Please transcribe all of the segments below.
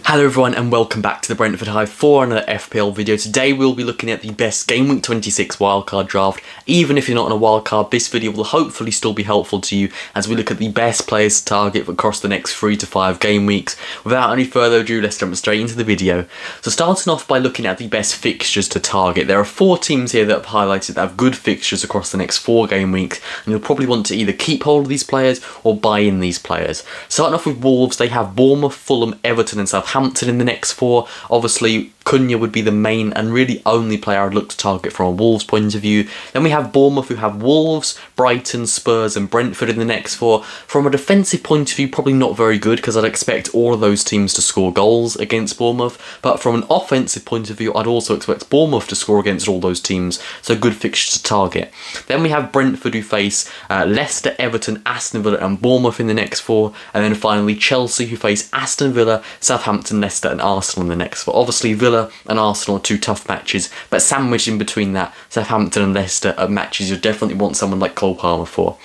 Hello everyone and welcome back to the Brentford Hive for another FPL video. Today we'll be looking at the best Game Week 26 wildcard draft. Even if you're not on a wildcard, this video will hopefully still be helpful to you as we look at the best players to target across the next 3 to 5 game weeks. Without any further ado, let's jump straight into the video. So starting off by looking at the best fixtures to target, there are 4 teams here that I've highlighted that have good fixtures across the next 4 game weeks, and you'll probably want to either keep hold of these players or buy in these players. Starting off with Wolves, they have Bournemouth, Fulham, Everton and Southampton in the next 4. Obviously, Cunha would be the main and really only player I'd look to target from a Wolves point of view. Then we have Bournemouth, who have Wolves, Brighton, Spurs and Brentford in the next 4. From a defensive point of view, probably not very good because I'd expect all of those teams to score goals against Bournemouth. But from an offensive point of view, I'd also expect Bournemouth to score against all those teams. So good fixtures to target. Then we have Brentford, who face Leicester, Everton, Aston Villa and Bournemouth in the next 4. And then finally Chelsea, who face Aston Villa, Southampton, Leicester and Arsenal in the next 4. Obviously Villa and Arsenal are 2 tough matches, but sandwiched in between that, Southampton and Leicester are matches you definitely want someone like Cole Palmer for.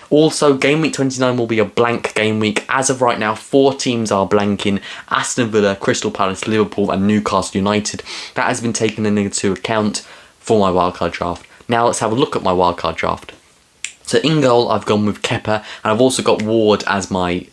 Also, Game Week 29 will be a blank game week. As of right now, 4 teams are blanking: Aston Villa, Crystal Palace, Liverpool and Newcastle United. That has been taken into account for my wildcard draft. Now let's have a look at my wildcard draft. So in goal, I've gone with Kepa, and I've also got Ward as my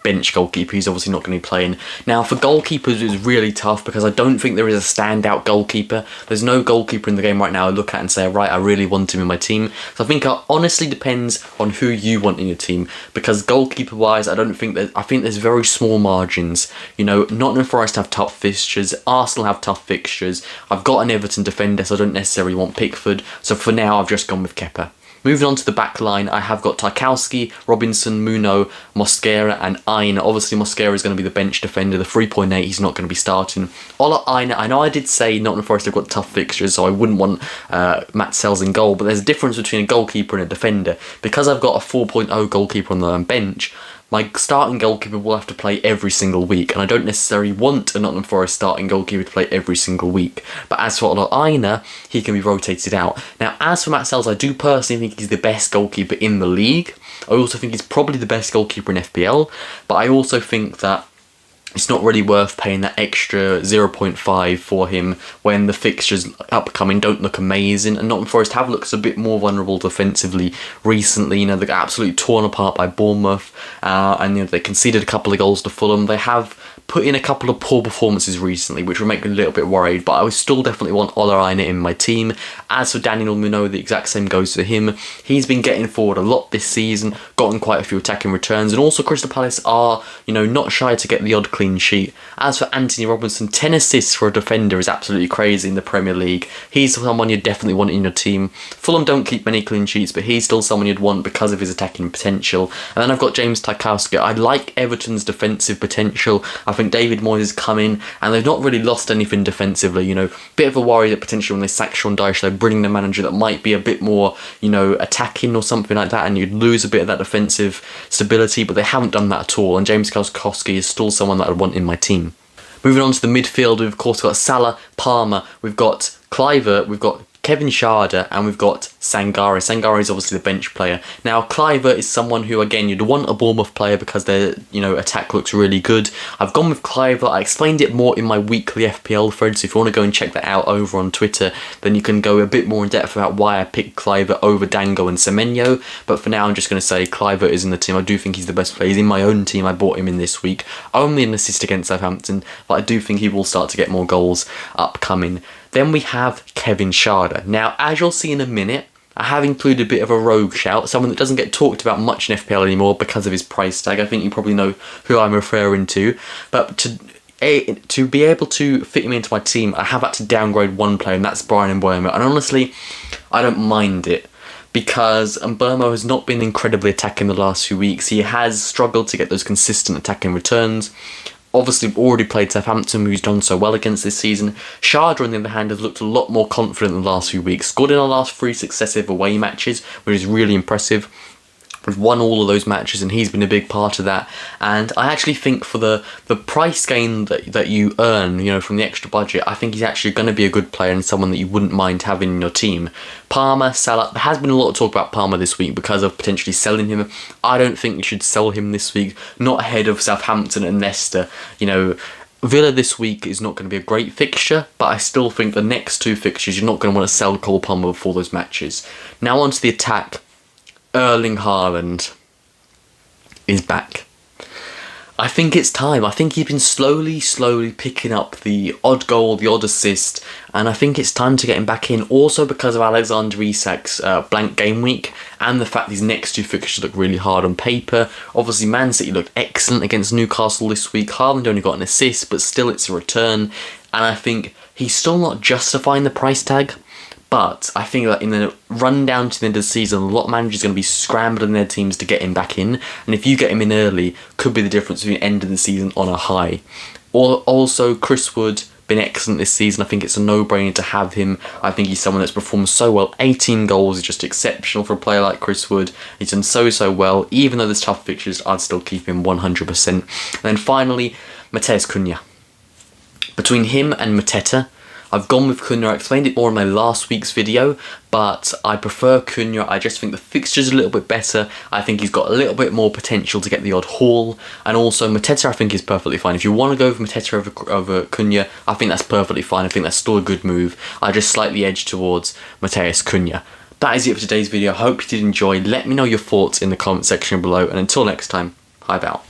bench goalkeeper. He's obviously not going to be playing. Now for goalkeepers it's really tough because I don't think there is a standout goalkeeper. There's no goalkeeper in the game right now I look at and say, right, I really want him in my team. So I think it honestly depends on who you want in your team, because goalkeeper wise I think there's very small margins. You know, Nottingham Forest have tough fixtures, Arsenal have tough fixtures. I've got an Everton defender, so I don't necessarily want Pickford. So for now I've just gone with Kepa. Moving on to the back line, I have got Tarkowski, Robinson, Muno, Mosquera and Aina. Obviously Mosquera is going to be the bench defender, the 3.8, he's not going to be starting. Ola Aina, I know I did say Nottingham Forest have got tough fixtures, so I wouldn't want Matt Sells in goal, but there's a difference between a goalkeeper and a defender. Because I've got a 4.0 goalkeeper on the bench, my starting goalkeeper will have to play every single week, and I don't necessarily want a Nottingham Forest starting goalkeeper to play every single week. But as for Aina, he can be rotated out. Now, as for Matt Sells, I do personally think he's the best goalkeeper in the league. I also think he's probably the best goalkeeper in FPL, but I also think that it's not really worth paying that extra 0.5 for him when the fixtures upcoming don't look amazing. And Nottingham Forest have looked a bit more vulnerable defensively recently. You know, they got absolutely torn apart by Bournemouth, and you know they conceded a couple of goals to Fulham. They have put in a couple of poor performances recently, which would make me a little bit worried, but I would still definitely want Ola Aina in my team. As for Daniel Muno, the exact same goes for him. He's been getting forward a lot this season, gotten quite a few attacking returns, and also Crystal Palace are, you know, not shy to get the odd clean sheet. As for Anthony Robinson, 10 assists for a defender is absolutely crazy in the Premier League. He's someone you'd definitely want in your team. Fulham don't keep many clean sheets, but he's still someone you'd want because of his attacking potential. And then I've got James Tarkowski. I like Everton's defensive potential. I think David Moyes has come in and they've not really lost anything defensively. You know, bit of a worry that potentially when they sack Sean Dyche, they're bringing a manager that might be a bit more, you know, attacking or something like that, and you'd lose a bit of that defensive stability, but they haven't done that at all. And James Tarkowski is still someone that I'd want in my team. Moving on to the midfield, we've of course got Salah, Palmer, we've got Cliver, we've got Kevin Schade and we've got Sangare. Sangare is obviously the bench player. Now, Cliver is someone who, again, you'd want a Bournemouth player because their, you know, attack looks really good. I've gone with Cliver. I explained it more in my weekly FPL thread, so if you want to go and check that out over on Twitter, then you can go a bit more in depth about why I picked Cliver over Dango and Semenyo. But for now, I'm just going to say Cliver is in the team. I do think he's the best player. He's in my own team. I bought him in this week. Only an assist against Southampton, but I do think he will start to get more goals upcoming. Then we have Kevin Schade. Now, as you'll see in a minute, I have included a bit of a rogue shout, someone that doesn't get talked about much in FPL anymore because of his price tag. I think you probably know who I'm referring to. But to be able to fit him into my team, I have had to downgrade one player, and that's Brian Mbeumo. And honestly, I don't mind it, because Mbeumo has not been incredibly attacking the last few weeks. He has struggled to get those consistent attacking returns. Obviously already played Southampton, who's done so well against this season. Schade, on the other hand, has looked a lot more confident in the last few weeks. Scored in our last 3 successive away matches, which is really impressive. We've won all of those matches and he's been a big part of that. And I actually think for the price gain that you earn, you know, from the extra budget, I think he's actually going to be a good player and someone that you wouldn't mind having in your team. Palmer, Salah, there has been a lot of talk about Palmer this week because of potentially selling him. I don't think you should sell him this week, not ahead of Southampton and Leicester. You know, Villa this week is not going to be a great fixture, but I still think the next 2 fixtures you're not going to want to sell Cole Palmer before those matches. Now onto the attack. Erling Haaland is back. I think it's time. I think he's been slowly picking up the odd goal, the odd assist, and I think it's time to get him back in. Also because of Alexander Isak's blank game week, and the fact these next 2 fixtures look really hard on paper. Obviously, Man City looked excellent against Newcastle this week. Haaland only got an assist, but still it's a return, and I think he's still not justifying the price tag. But I think that in the run down to the end of the season, a lot of managers are going to be scrambling their teams to get him back in. And if you get him in early, could be the difference between ending the season on a high. Also, Chris Wood, been excellent this season. I think it's a no-brainer to have him. I think he's someone that's performed so well. 18 goals is just exceptional for a player like Chris Wood. He's done so well. Even though there's tough fixtures, I'd still keep him 100%. And then finally, Matheus Cunha. Between him and Mateta, I've gone with Cunha. I explained it more in my last week's video, but I prefer Cunha. I just think the fixture's a little bit better. I think he's got a little bit more potential to get the odd haul. And also, Mateta I think is perfectly fine. If you want to go with Mateta over Cunha, I think that's perfectly fine. I think that's still a good move. I just slightly edge towards Matheus Cunha. That is it for today's video. I hope you did enjoy. Let me know your thoughts in the comment section below. And until next time, Hive out.